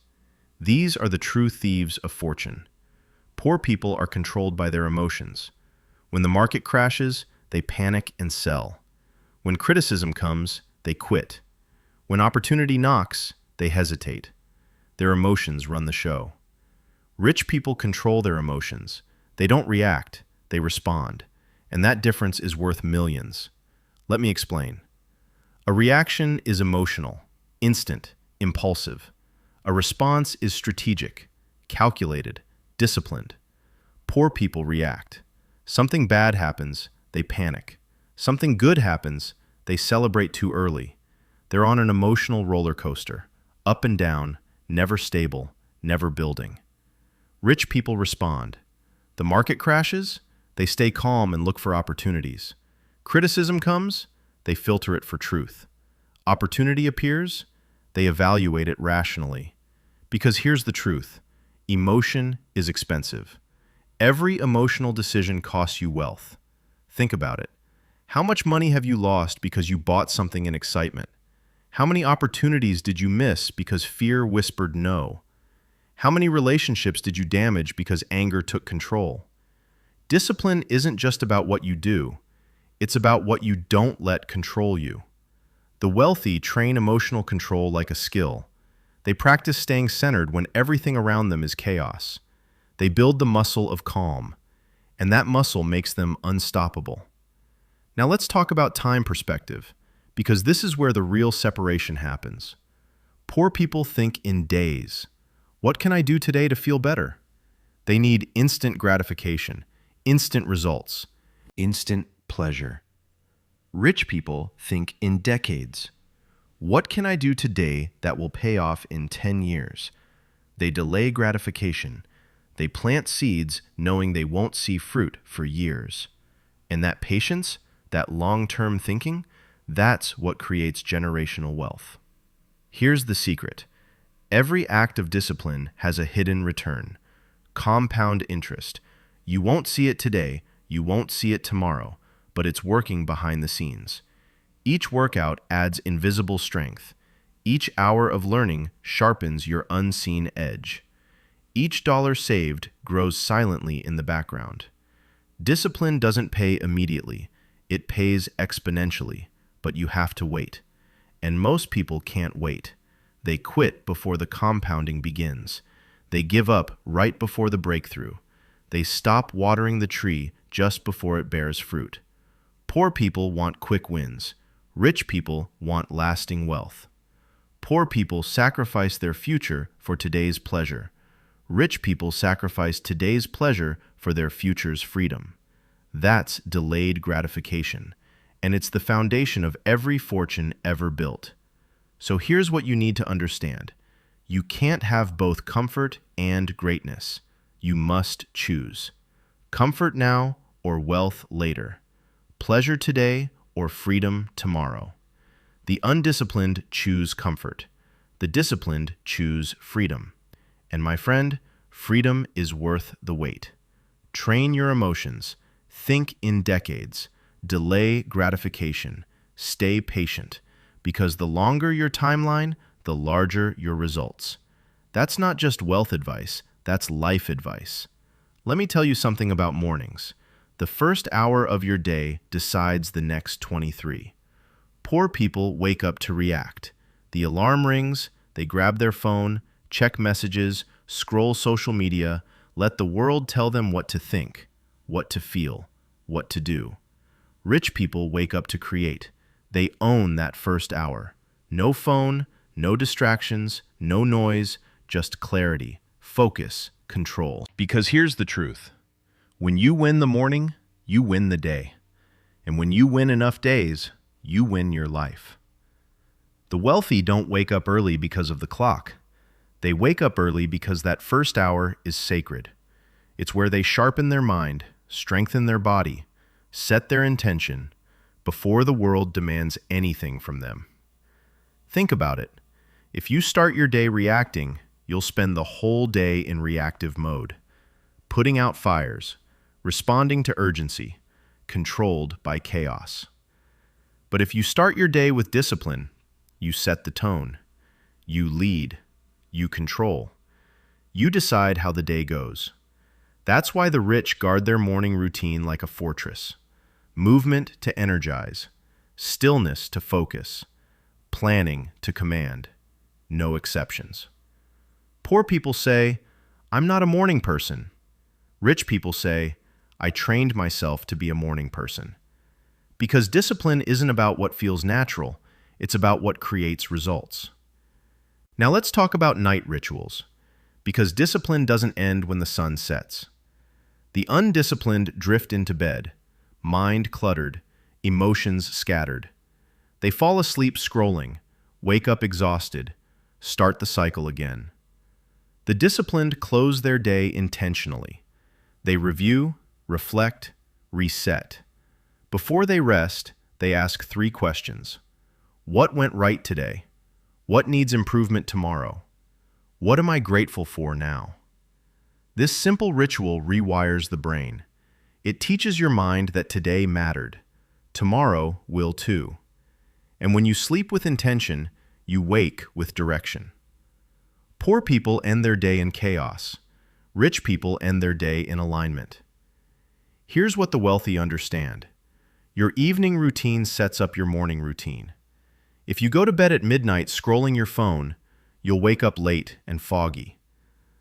These are the true thieves of fortune. Poor people are controlled by their emotions. When the market crashes, they panic and sell. When criticism comes, they quit. When opportunity knocks, they hesitate. Their emotions run the show. Rich people control their emotions. They don't react, they respond. And that difference is worth millions. Let me explain. A reaction is emotional, instant, impulsive. A response is strategic, calculated, disciplined. Poor people react. Something bad happens, they panic. Something good happens, they celebrate too early. They're on an emotional roller coaster, up and down, never stable, never building. Rich people respond. The market crashes, they stay calm and look for opportunities. Criticism comes, they filter it for truth. Opportunity appears, they evaluate it rationally. Because here's the truth, emotion is expensive. Every emotional decision costs you wealth. Think about it. How much money have you lost because you bought something in excitement? How many opportunities did you miss because fear whispered no? How many relationships did you damage because anger took control? Discipline isn't just about what you do. It's about what you don't let control you. The wealthy train emotional control like a skill. They practice staying centered when everything around them is chaos. They build the muscle of calm, and that muscle makes them unstoppable. Now let's talk about time perspective, because this is where the real separation happens. Poor people think in days. What can I do today to feel better? They need instant gratification, instant results, instant pleasure. Rich people think in decades. What can I do today that will pay off in 10 years? They delay gratification. They plant seeds knowing they won't see fruit for years. And that patience, that long-term thinking, that's what creates generational wealth. Here's the secret. Every act of discipline has a hidden return. Compound interest. You won't see it today, you won't see it tomorrow, but it's working behind the scenes. Each workout adds invisible strength. Each hour of learning sharpens your unseen edge. Each dollar saved grows silently in the background. Discipline doesn't pay immediately. It pays exponentially, but you have to wait. And most people can't wait. They quit before the compounding begins. They give up right before the breakthrough. They stop watering the tree just before it bears fruit. Poor people want quick wins. Rich people want lasting wealth. Poor people sacrifice their future for today's pleasure. Rich people sacrifice today's pleasure for their future's freedom. That's delayed gratification, and it's the foundation of every fortune ever built. So here's what you need to understand. You can't have both comfort and greatness. You must choose. Comfort now or wealth later. pleasure today or freedom tomorrow. The undisciplined choose comfort. The disciplined choose freedom. And my friend, freedom is worth the wait. Train your emotions. Think in decades. Delay gratification. Stay patient. Because the longer your timeline, the larger your results. That's not just wealth advice, that's life advice. Let me tell you something about mornings. The first hour of your day decides the next 23. Poor people wake up to react. The alarm rings, they grab their phone, check messages, scroll social media, let the world tell them what to think, what to feel, what to do. Rich people wake up to create. They own that first hour. No phone, no distractions, no noise, just clarity, focus, control. Because here's the truth. When you win the morning, you win the day. And when you win enough days, you win your life. The wealthy don't wake up early because of the clock. They wake up early because that first hour is sacred. It's where they sharpen their mind, strengthen their body, set their intention, before the world demands anything from them. Think about it. If you start your day reacting, you'll spend the whole day in reactive mode, putting out fires, responding to urgency, controlled by chaos. But if you start your day with discipline, you set the tone, you lead, you control, you decide how the day goes. That's why the rich guard their morning routine like a fortress. Movement to energize, stillness to focus, planning to command, no exceptions. Poor people say, I'm not a morning person. Rich people say, I trained myself to be a morning person. Because discipline isn't about what feels natural, it's about what creates results. Now let's talk about night rituals, because discipline doesn't end when the sun sets. The undisciplined drift into bed, mind cluttered, emotions scattered. They fall asleep scrolling, wake up exhausted, start the cycle again. The disciplined close their day intentionally. They review, reflect, reset. Before they rest, they ask 3 questions. What went right today? What needs improvement tomorrow? What am I grateful for now? This simple ritual rewires the brain. It teaches your mind that today mattered. Tomorrow will too. And when you sleep with intention, you wake with direction. Poor people end their day in chaos. Rich people end their day in alignment. Here's what the wealthy understand. Your evening routine sets up your morning routine. If you go to bed at midnight scrolling your phone, you'll wake up late and foggy.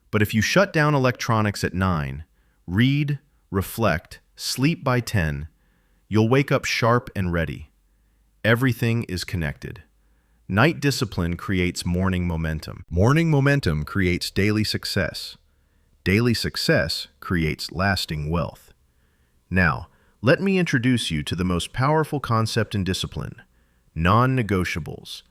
But if you shut down electronics at 9, read, reflect, sleep by 10, you'll wake up sharp and ready. Everything is connected. Night discipline creates morning momentum. Morning momentum creates daily success. Daily success creates lasting wealth. Now, let me introduce you to the most powerful concept in discipline, non-negotiables.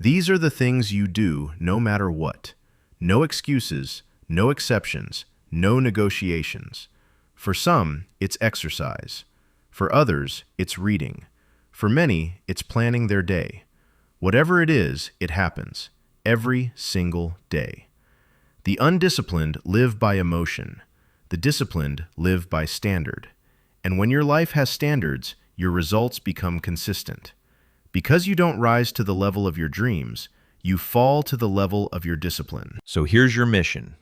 These are the things you do no matter what. No excuses, no exceptions, no negotiations. For some, it's exercise. For others, it's reading. For many, it's planning their day. Whatever it is, it happens. Every single day. The undisciplined live by emotion. The disciplined live by standard. And when your life has standards, your results become consistent. Because you don't rise to the level of your dreams, you fall to the level of your discipline. So here's your mission.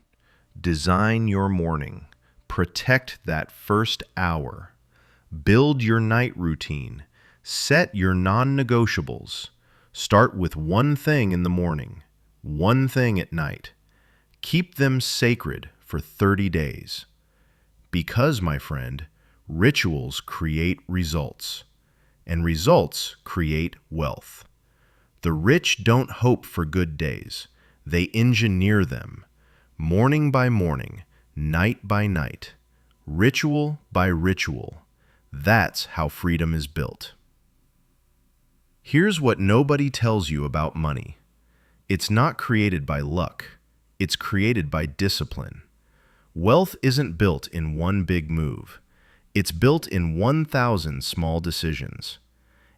Design your morning. Protect that first hour. Build your night routine. Set your non-negotiables. Start with one thing in the morning, one thing at night. Keep them sacred for 30 days. Because, my friend, rituals create results, and results create wealth. The rich don't hope for good days. They engineer them, morning by morning, night by night, ritual by ritual. That's how freedom is built. Here's what nobody tells you about money. It's not created by luck. It's created by discipline. Wealth isn't built in one big move. It's built in 1,000 small decisions,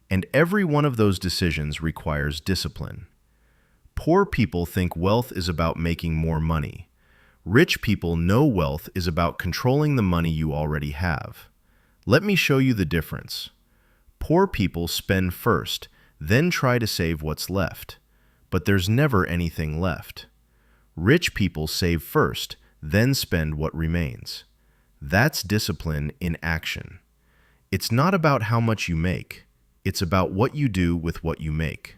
and every one of those decisions requires discipline. Poor people think wealth is about making more money. Rich people know wealth is about controlling the money you already have. Let me show you the difference. Poor people spend first, then try to save what's left. But there's never anything left. Rich people save first, then spend what remains. That's discipline in action. It's not about how much you make. It's about what you do with what you make.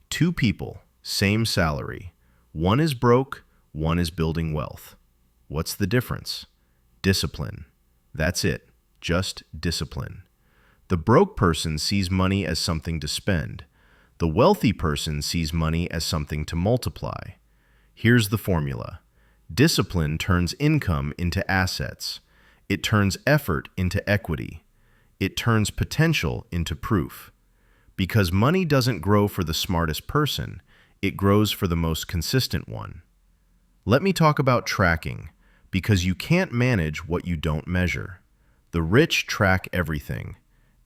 Two people, same salary. One is broke, one is building wealth. What's the difference? Discipline. That's it. Just discipline. The broke person sees money as something to spend. The wealthy person sees money as something to multiply. Here's the formula. Discipline turns income into assets. It turns effort into equity. It turns potential into proof. Because money doesn't grow for the smartest person, it grows for the most consistent one. Let me talk about tracking, because you can't manage what you don't measure. The rich track everything.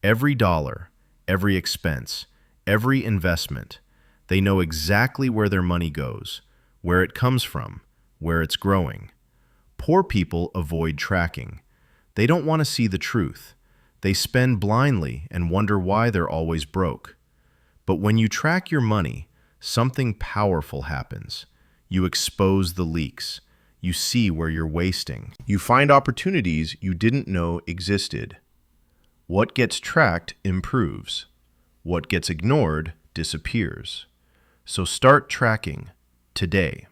Every dollar, every expense, every investment. They know exactly where their money goes, where it comes from, where it's growing. Poor people avoid tracking. They don't want to see the truth. They spend blindly and wonder why they're always broke. But when you track your money, something powerful happens. You expose the leaks. You see where you're wasting. You find opportunities you didn't know existed. What gets tracked improves. What gets ignored disappears. So start tracking today.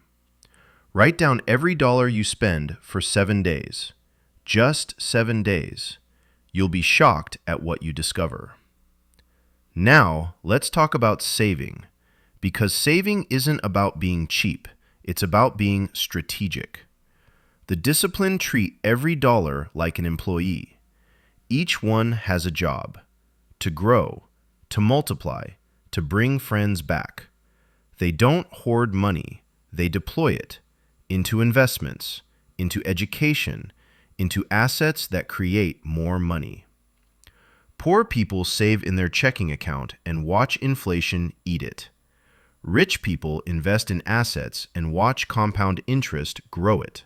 Write down every dollar you spend for 7 days. Just 7 days. You'll be shocked at what you discover. Now, let's talk about saving. Because saving isn't about being cheap. It's about being strategic. The discipline treat every dollar like an employee. Each one has a job. To grow, to multiply, to bring friends back. They don't hoard money. They deploy it into investments, into education, into assets that create more money. Poor people save in their checking account and watch inflation eat it. Rich people invest in assets and watch compound interest grow it.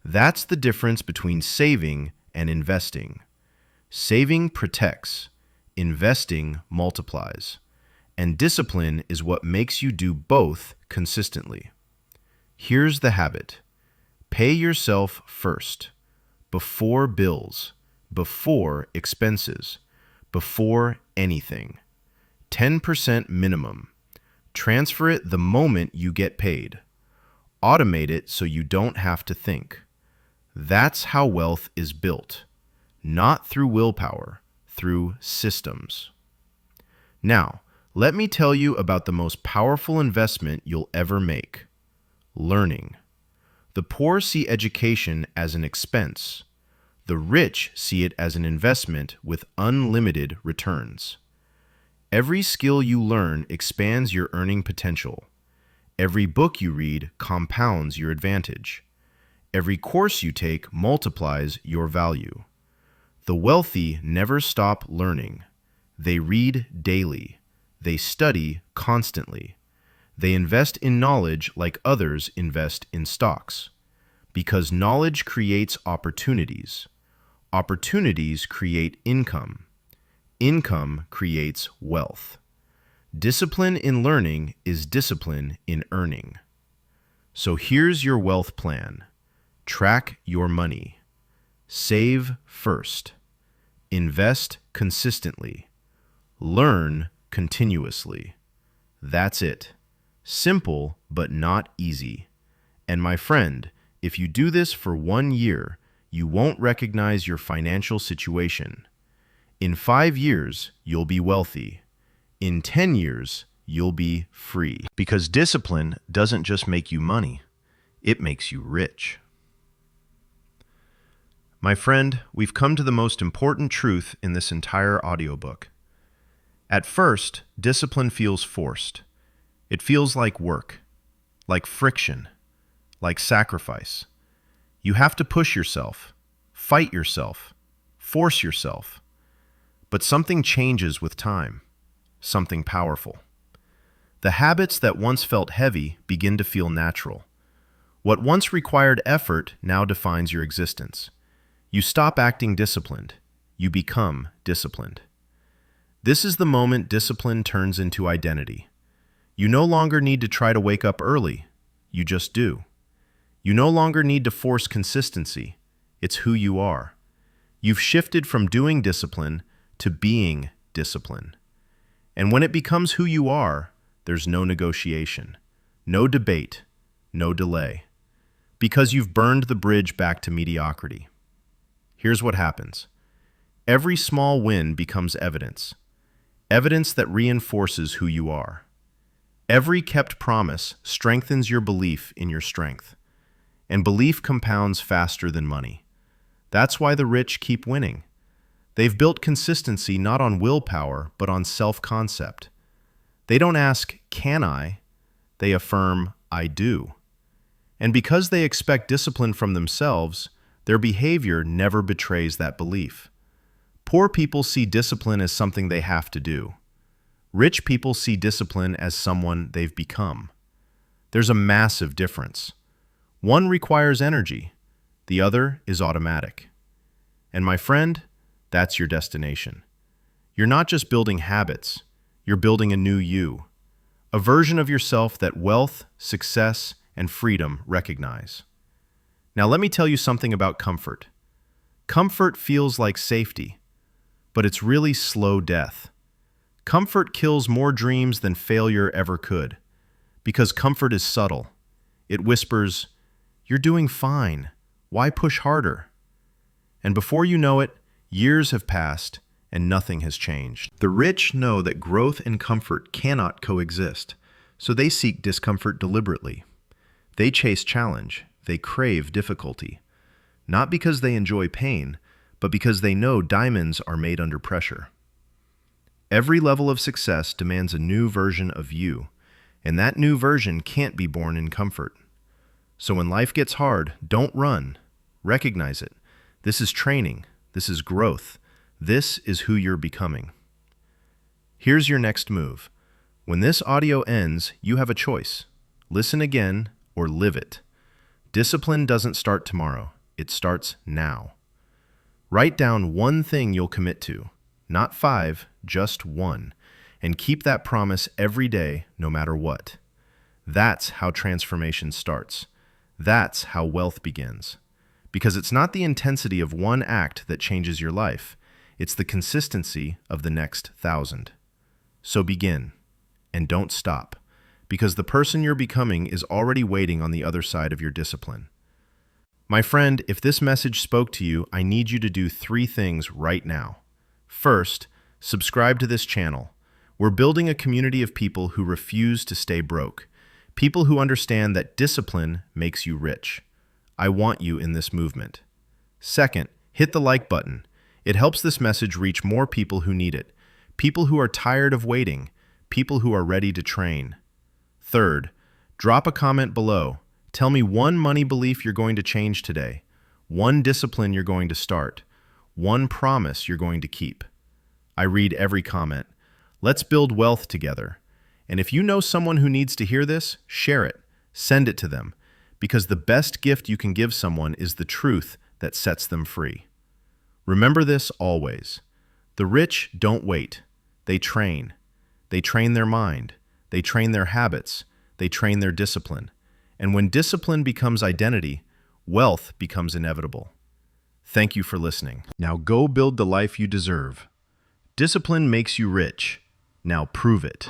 That's the difference between saving and investing. Saving protects, investing multiplies, and discipline is what makes you do both consistently. Here's the habit. Pay yourself first, before bills, before expenses, before anything. 10% minimum. Transfer it the moment you get paid. Automate it so you don't have to think. That's how wealth is built. Not through willpower, through systems. Now, let me tell you about the most powerful investment you'll ever make. Learning. The poor see education as an expense. The rich see it as an investment with unlimited returns. Every skill you learn expands your earning potential. Every book you read compounds your advantage. Every course you take multiplies your value. The wealthy never stop learning. They read daily. They study constantly. They invest in knowledge like others invest in stocks. Because knowledge creates opportunities. Opportunities create income. Income creates wealth. Discipline in learning is discipline in earning. So here's your wealth plan. Track your money. Save first. Invest consistently. Learn continuously. That's it. Simple, but not easy. And my friend, if you do this for 1 year, you won't recognize your financial situation. In 5 years, you'll be wealthy. In 10 years, you'll be free. Because discipline doesn't just make you money, it makes you rich. My friend, we've come to the most important truth in this entire audiobook. At first, discipline feels forced. It feels like work, like friction, like sacrifice. You have to push yourself, fight yourself, Force yourself. But something changes with time, something powerful. The habits that once felt heavy begin to feel natural. What once required effort now defines your existence. You stop acting disciplined. You become disciplined. This is the moment discipline turns into identity. You no longer need to try to wake up early. You just do. You no longer need to force consistency. It's who you are. You've shifted from doing discipline to being discipline. And when it becomes who you are, there's no negotiation, no debate, no delay. Because you've burned the bridge back to mediocrity. Here's what happens. Every small win becomes evidence. Evidence that reinforces who you are. Every kept promise strengthens your belief in your strength. And belief compounds faster than money. That's why the rich keep winning. They've built consistency not on willpower, but on self-concept. They don't ask, can I? They affirm, I do. And because they expect discipline from themselves, their behavior never betrays that belief. Poor people see discipline as something they have to do. Rich people see discipline as someone they've become. There's a massive difference. One requires energy, the other is automatic. And my friend, that's your destination. You're not just building habits, you're building a new you, a version of yourself that wealth, success, and freedom recognize. Now let me tell you something about comfort. Comfort feels like safety, but it's really slow death. Comfort kills more dreams than failure ever could, because comfort is subtle. It whispers, "You're doing fine. Why push harder?" And before you know it, years have passed and nothing has changed. The rich know that growth and comfort cannot coexist, so they seek discomfort deliberately. They chase challenge, they crave difficulty. Not because they enjoy pain, but because they know diamonds are made under pressure. Every level of success demands a new version of you, and that new version can't be born in comfort. So when life gets hard, don't run. Recognize it. This is training. This is growth. This is who you're becoming. Here's your next move. When this audio ends, you have a choice. Listen again or live it. Discipline doesn't start tomorrow. It starts now. Write down one thing you'll commit to. Not 5, just 1. And keep that promise every day, no matter what. That's how transformation starts. That's how wealth begins. Because it's not the intensity of one act that changes your life. It's the consistency of the next 1,000. So begin, and don't stop, because the person you're becoming is already waiting on the other side of your discipline. My friend, if this message spoke to you, I need you to do 3 things right now. First, subscribe to this channel. We're building a community of people who refuse to stay broke, people who understand that discipline makes you rich. I want you in this movement. Second, hit the like button. It helps this message reach more people who need it, people who are tired of waiting, people who are ready to train. Third, drop a comment below. Tell me one money belief you're going to change today, one discipline you're going to start, one promise you're going to keep. I read every comment. Let's build wealth together. And if you know someone who needs to hear this, share it. Send it to them. Because the best gift you can give someone is the truth that sets them free. Remember this always. The rich don't wait. They train. They train their mind. They train their habits. They train their discipline. And when discipline becomes identity, wealth becomes inevitable. Thank you for listening. Now go build the life you deserve. Discipline makes you rich. Now prove it.